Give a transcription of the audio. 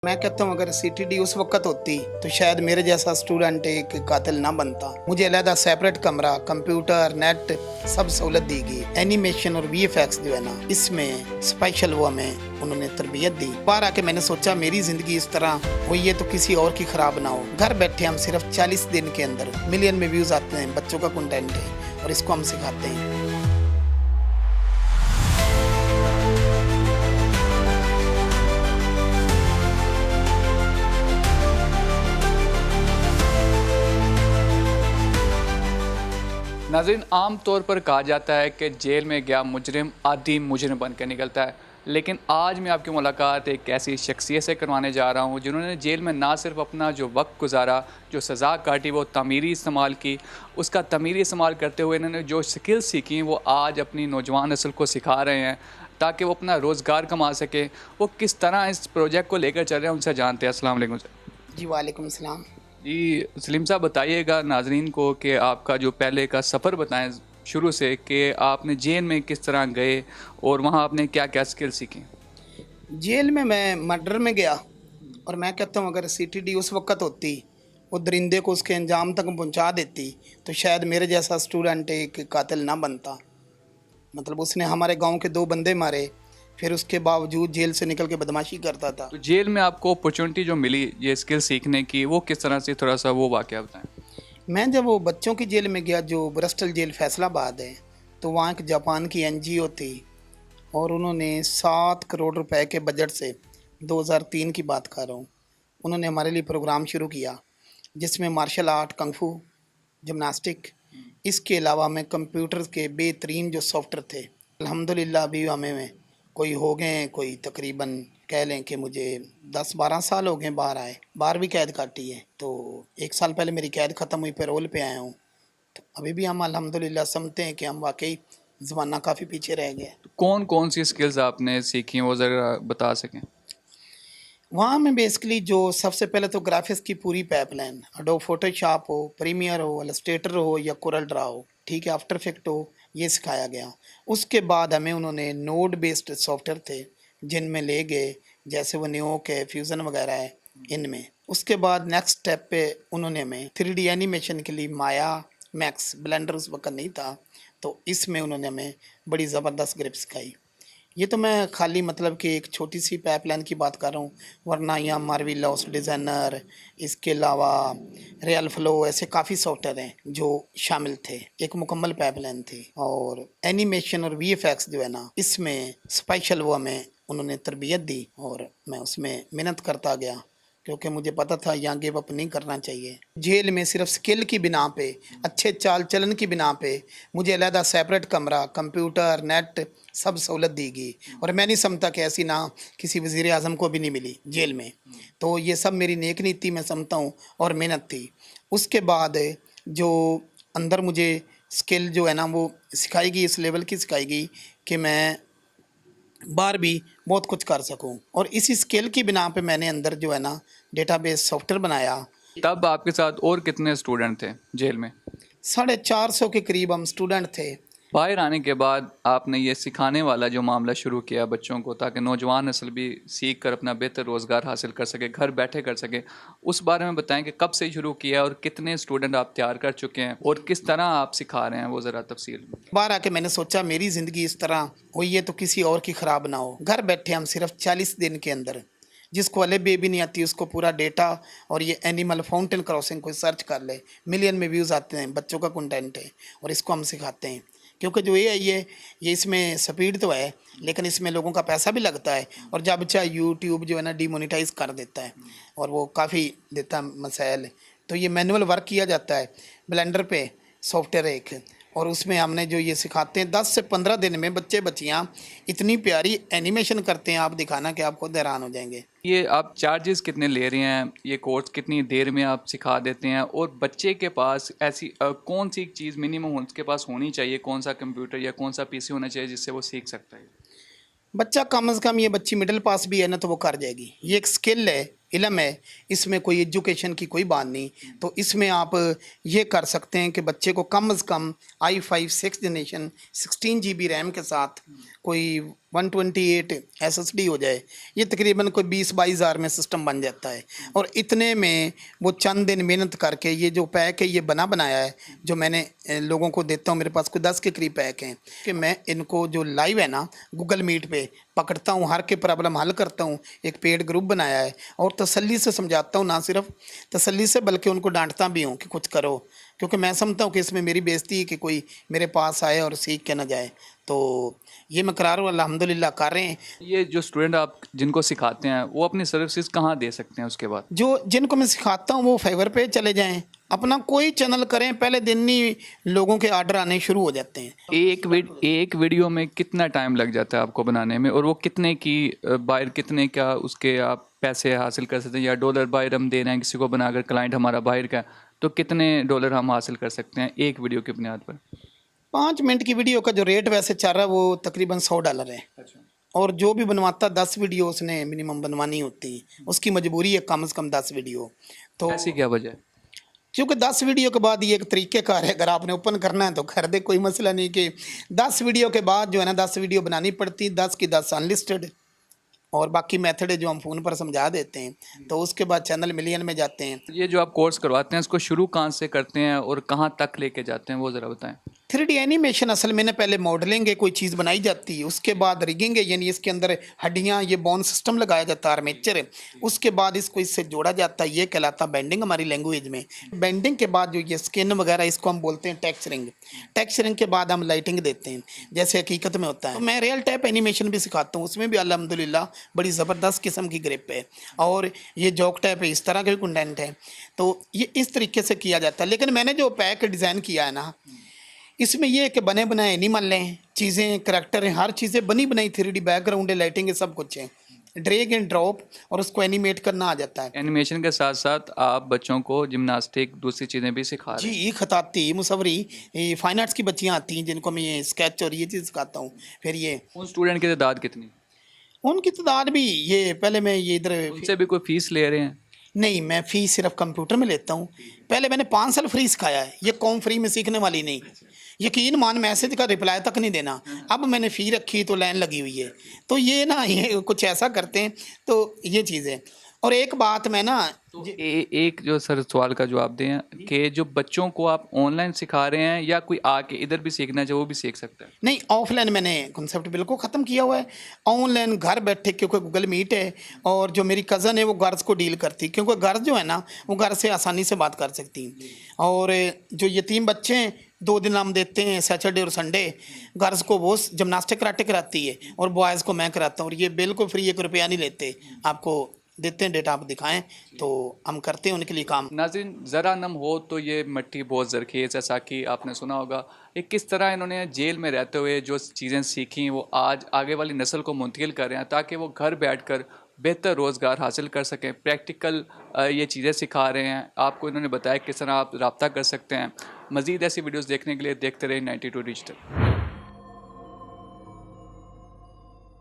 मैं कहता हूँ अगर सीटीडी उस वक्त होती तो शायद मेरे जैसा स्टूडेंट एक कातिल ना बनता। मुझे अलहदा सेपरेट कमरा, कंप्यूटर, नेट सब सहूलत दी गई। एनिमेशन और वीएफएक्स जो है ना, इसमें स्पेशल वो हमें उन्होंने तरबियत दी। बाहर आके मैंने सोचा मेरी जिंदगी इस तरह हुई है तो किसी और की खराब ना हो। घर बैठे हम सिर्फ 40 दिन के अंदर मिलियन में व्यूज आते हैं, बच्चों का कंटेंट है और इसको हम सिखाते हैं। नाज़रीन, आम तौर पर कहा जाता है कि जेल में गया मुजरिम आदि मुजरिम बन के निकलता है, लेकिन आज मैं आपकी मुलाकात एक ऐसी शख्सियत से करवाने जा रहा हूँ जिन्होंने जेल में ना सिर्फ अपना जो वक्त गुजारा, जो सज़ा काटी, वो तमीरी इस्तेमाल की। उसका तमीरी इस्तेमाल करते हुए इन्होंने जो स्किल्स सीखी वो आज अपनी नौजवान नस्ल को सिखा रहे हैं ताकि वो अपना रोज़गार कमा सके। वो किस तरह इस प्रोजेक्ट को लेकर चल रहे हैं, उनसे जानते हैं। अस्सलाम वालेकुम सर। जी वालेकुम सलाम। जी सलीम साहब, बताइएगा नाजरीन को कि आपका जो पहले का सफ़र बताएं शुरू से कि आपने जेल में किस तरह गए और वहाँ आपने क्या क्या स्किल सीखी। जेल में मैं मर्डर में गया और मैं कहता हूँ अगर सीटीडी उस वक्त होती, वो दरिंदे को उसके अंजाम तक पहुँचा देती तो शायद मेरे जैसा स्टूडेंट एक कातिल ना बनता। मतलब उसने हमारे गांव के 2 बंदे मारे, फिर उसके बावजूद जेल से निकल के बदमाशी करता था। तो जेल में आपको अपॉर्चुनिटी जो मिली ये स्किल सीखने की, वो किस तरह से, थोड़ा सा वो वाक़या बताएं। मैं जब वो बच्चों की जेल में गया जो ब्रस्टल जेल फैसलाबाद है, तो वहाँ एक जापान की एनजीओ थी और उन्होंने 7 करोड़ रुपए के बजट से 2003 की बात कर रहा हूँ, उन्होंने हमारे लिए प्रोग्राम शुरू किया जिसमें मार्शल आर्ट, कंफू, जिम्नास्टिक, इसके अलावा हमें कंप्यूटर के बेहतरीन जो सॉफ्टवेयर थे, अल्हम्दुलिल्लाह अभी हमें कोई हो गए, कोई तकरीबन कह लें कि मुझे 10-12 साल हो गए बाहर आए। बाहर भी कैद काटी है, तो 1 साल पहले मेरी कैद ख़त्म हुई, पैरोल पे आया हूँ। तो अभी भी हम अल्हम्दुलिल्लाह समझते हैं कि हम वाकई ज़माना काफ़ी पीछे रह गए। तो कौन कौन सी स्किल्स आपने सीखी वो ज़रा बता सकें। वहाँ में बेसिकली जो सबसे पहले तो ग्राफिक्स की पूरी पाइपलाइन, अडोब फोटोशॉप हो, प्रीमियर हो, इलस्ट्रेटर हो या कोरल ड्रा हो, ठीक है, आफ्टर इफेक्ट हो, ये सिखाया गया। उसके बाद हमें उन्होंने नोड बेस्ड सॉफ्टवेयर थे जिनमें ले गए, जैसे वो न्यूक है, फ्यूज़न वगैरह है, इनमें। उसके बाद नेक्स्ट स्टेप पे उन्होंने हमें 3D एनिमेशन के लिए माया मैक्स, ब्लेंडर उस वक्त नहीं था, तो इसमें उन्होंने हमें बड़ी ज़बरदस्त ग्रिप सिखाई। ये तो मैं खाली मतलब कि एक छोटी सी पाइपलाइन की बात कर रहा हूँ, वरना यहाँ मार्वी लॉस डिज़ाइनर, इसके अलावा रियल फ्लो, ऐसे काफ़ी सॉफ्टवेयर हैं जो शामिल थे। एक मुकम्मल पाइपलाइन थी और एनिमेशन और वीएफएक्स जो है ना, इसमें स्पेशल वो हमें उन्होंने तरबियत दी और मैं उसमें मेहनत करता गया क्योंकि मुझे पता था यहाँ गिव अप नहीं करना चाहिए। जेल में सिर्फ स्किल की बिना पे, अच्छे चाल चलन की बिना पे मुझे अलहदा सेपरेट कमरा, कंप्यूटर, नेट सब सहूलत दी गई और मैं नहीं समझता कि ऐसी ना किसी वज़ीर आज़म को भी नहीं मिली जेल में। तो ये सब मेरी नेक नीति मैं समझता हूँ और मेहनत थी। उसके बाद जो अंदर मुझे स्किल जो है ना वो सिखाई गई, इस लेवल की सिखाई गई कि मैं बाहर भी बहुत कुछ कर सकूं और इसी स्किल की बिना पे मैंने अंदर जो है ना डेटाबेस सॉफ्टवेयर बनाया। तब आपके साथ और कितने स्टूडेंट थे जेल में? 450 के करीब हम स्टूडेंट थे। बाहर आने के बाद आपने ये सिखाने वाला जो मामला शुरू किया बच्चों को, ताकि नौजवान नस्ल भी सीख कर अपना बेहतर रोज़गार हासिल कर सके, घर बैठे कर सके, उस बारे में बताएं कि कब से शुरू किया और कितने स्टूडेंट आप तैयार कर चुके हैं और किस तरह आप सिखा रहे हैं, वो ज़रा तफसील में। बाहर आके मैंने सोचा मेरी ज़िंदगी इस तरह हुई है तो किसी और की ख़राब ना हो। घर बैठे हम सिर्फ 40 दिन के अंदर, जिसको अले बेबी नहीं आती उसको पूरा डेटा और ये एनिमल फाउंटेन क्रॉसिंग कोई सर्च कर ले, मिलियन में व्यूज़ आते हैं, बच्चों का कंटेंट है और इसको हम सिखाते हैं। क्योंकि जो ये है ये इसमें स्पीड तो है लेकिन इसमें लोगों का पैसा भी लगता है और जब चाहे यूट्यूब जो है ना डिमोनेटाइज कर देता है और वो काफ़ी देता है मसाइल। तो ये मैनुअल वर्क किया जाता है ब्लेंडर पे, सॉफ्टवेयर एक, और उसमें हमने जो ये सिखाते हैं 10 से 15 दिन में बच्चे बच्चियाँ इतनी प्यारी एनिमेशन करते हैं, आप दिखाना कि आप खुद हैरान हो जाएंगे। ये आप चार्जेस कितने ले रहे हैं, ये कोर्स कितनी देर में आप सिखा देते हैं, और बच्चे के पास ऐसी कौन सी चीज़ मिनिमम उसके पास होनी चाहिए, कौन सा कंप्यूटर या कौन सा पीसी होना चाहिए जिससे वो सीख सकता है? बच्चा कम से कम, ये बच्ची मिडिल पास भी है ना तो वो कर जाएगी। ये एक स्किल है, इल्म है, इसमें कोई एजुकेशन की कोई बात नहीं। तो इसमें आप ये कर सकते हैं कि बच्चे को कम से कम i5 6th generation 16 GB RAM के साथ कोई 128 SSD हो जाए, ये तकरीबन कोई 20-22 हज़ार में सिस्टम बन जाता है। और इतने में वो चंद दिन मेहनत करके ये जो पैक है ये बना बनाया है, जो मैंने लोगों को देता हूँ, मेरे पास कोई 10 के करीब पैक हैं, कि मैं इनको जो लाइव है ना गूगल मीट पे पकड़ता हूँ, हर के प्रॉब्लम हल करता हूँ। एक पेड ग्रुप बनाया है और तसल्ली से समझाता हूँ, ना सिर्फ तसल्ली से बल्कि उनको डांटता भी हूँ कि कुछ करो, क्योंकि मैं समझता हूँ कि इसमें मेरी बेइज्जती है कि कोई मेरे पास आए और सीख के ना जाए। तो ये मैं करा रहा हूँ, अल्हम्दुलिल्लाह कर रहे हैं। ये जो स्टूडेंट आप जिनको सिखाते हैं वो अपनी सर्विसेज कहाँ दे सकते हैं उसके बाद? जो जिनको मैं सिखाता हूँ वो फाइवर पे चले जाएं, अपना कोई चैनल करें, पहले दिन ही लोगों के आर्डर आने शुरू हो जाते हैं। एक वीडियो में कितना टाइम लग जाता है आपको बनाने में, और वो कितने की बायर कितने का उसके आप पैसे हासिल कर सकते हैं, या डॉलर बायर हम दे रहे हैं किसी को बनाकर, क्लाइंट हमारा बाहर का है, तो कितने डॉलर हम हासिल कर सकते हैं एक वीडियो की बुनियाद पर? 5 मिनट की वीडियो का जो रेट वैसे चल रहा है वो तकरीबन $100 है। और जो भी बनवाता 10 वीडियो उसने मिनिमम बनवानी होती है, उसकी मजबूरी है कम से कम 10 वीडियो। तो ऐसी क्या वजह है? क्योंकि 10 वीडियो के बाद ये एक तरीक़ेकार है, अगर आपने ओपन करना है तो कर दे, कोई मसला नहीं। कि 10 वीडियो के बाद जो है ना 10 वीडियो बनानी पड़ती, 10 की 10 अनलिस्टेड, और बाकी मेथड है जो हम फ़ोन पर समझा देते हैं, तो उसके बाद चैनल मिलियन में जाते हैं। ये जो आप कोर्स करवाते हैं इसको शुरू कहाँ से करते हैं और कहाँ तक लेके जाते हैं, वो ज़रा बताएं। 3D एनिमेशन असल में ना पहले मॉडलिंग है, कोई चीज़ बनाई जाती है, उसके बाद रिगिंग है, यानी इसके अंदर हड्डियाँ, ये बोन सिस्टम लगाया जाता है, आर्मेचर है, उसके बाद इसको इससे जोड़ा जाता है, ये कहलाता है बेंडिंग हमारी लैंग्वेज में। बेंडिंग के बाद जो ये स्किन वगैरह इसको हम बोलते हैं टेक्सचरिंग। टेक्सचरिंग के बाद हम लाइटिंग देते हैं जैसे हकीकत में होता है। तो मैं रियल टाइप एनिमेशन भी सिखाता हूँ, उसमें भी अल्हम्दुलिल्लाह बड़ी ज़बरदस्त किस्म की ग्रिप है, और ये जॉक टाइप है, इस तरह के भी कंटेंट है। तो ये इस तरीके से किया जाता है। लेकिन मैंने जो पैक डिज़ाइन किया है ना, इसमें ये है कि बने बनाए एनिमल हैं, चीज़ें, करैक्टर हैं, हर चीज़ें बनी बनाई, 3D बैकग्राउंड है, लाइटिंग है, सब कुछ है। ड्रैग एंड ड्रॉप और उसको एनिमेट करना आ जाता है। एनिमेशन के साथ साथ आप बच्चों को जिम्नास्टिक दूसरी चीज़ें भी सिखा रहे हैं? जी, खताती, मुसव्वरी, ये फाइन आर्ट्स की बच्चियाँ आती हैं जिनको मैं ये स्केच और ये चीज़ सिखाता हूँ। फिर ये उन स्टूडेंट की तादाद कितनी? उनकी तादाद भी, ये पहले मैं ये इधर उनसे भी कोई फीस ले रहे हैं? नहीं, मैं फ़ीस सिर्फ कंप्यूटर में लेता हूँ। पहले मैंने 5 साल फ्री सिखाया है, ये कौम फ्री में सीखने वाली नहीं। यकीन मान, मैसेज का रिप्लाई तक नहीं देना। अब मैंने फ़ी रखी तो लाइन लगी हुई है। तो ये ना ये कुछ ऐसा करते हैं, तो ये चीज़ है। और एक बात मैं ना तो एक जो सर सवाल का जवाब दें कि जो बच्चों को आप ऑनलाइन सिखा रहे हैं या कोई आके इधर भी सीखना चाहे वो भी सीख सकता है? नहीं, ऑफलाइन मैंने कॉन्सेप्ट बिल्कुल ख़त्म किया हुआ है। ऑनलाइन घर बैठे, क्योंकि गूगल मीट है, और जो मेरी कज़न है वो गर्ल्स को डील करती, क्योंकि गर्ल्स जो है ना वो घर से आसानी से बात कर सकती हैं। और जो यतीम बच्चे हैं 2 दिन हम देते हैं, सैटरडे और संडे। गर्ल्स को वो जिमनास्टिक कराटे कराती है और बॉयज़ को मैं कराता हूँ, और ये बिल्कुल फ्री, 1 रुपया नहीं लेते। आपको देते हैं डेटा, आप दिखाएं तो हम करते हैं उनके लिए काम। नाज़रीन, ज़रा नम हो तो ये मिट्टी बहुत ज़रख़ीज़, जैसा कि आपने सुना होगा कि किस तरह इन्होंने जेल में रहते हुए जो चीज़ें सीखी वो आज आगे वाली नस्ल को मुंतकिल कर रहे हैं, ताकि वो घर बैठकर बेहतर रोज़गार हासिल कर सकें। प्रैक्टिकल ये चीज़ें सिखा रहे हैं आपको। इन्होंने बताया किस तरह आप रब्ता कर सकते हैं। मज़ीद ऐसी वीडियोज़ देखने के लिए देखते रहे 92 डिजिटल।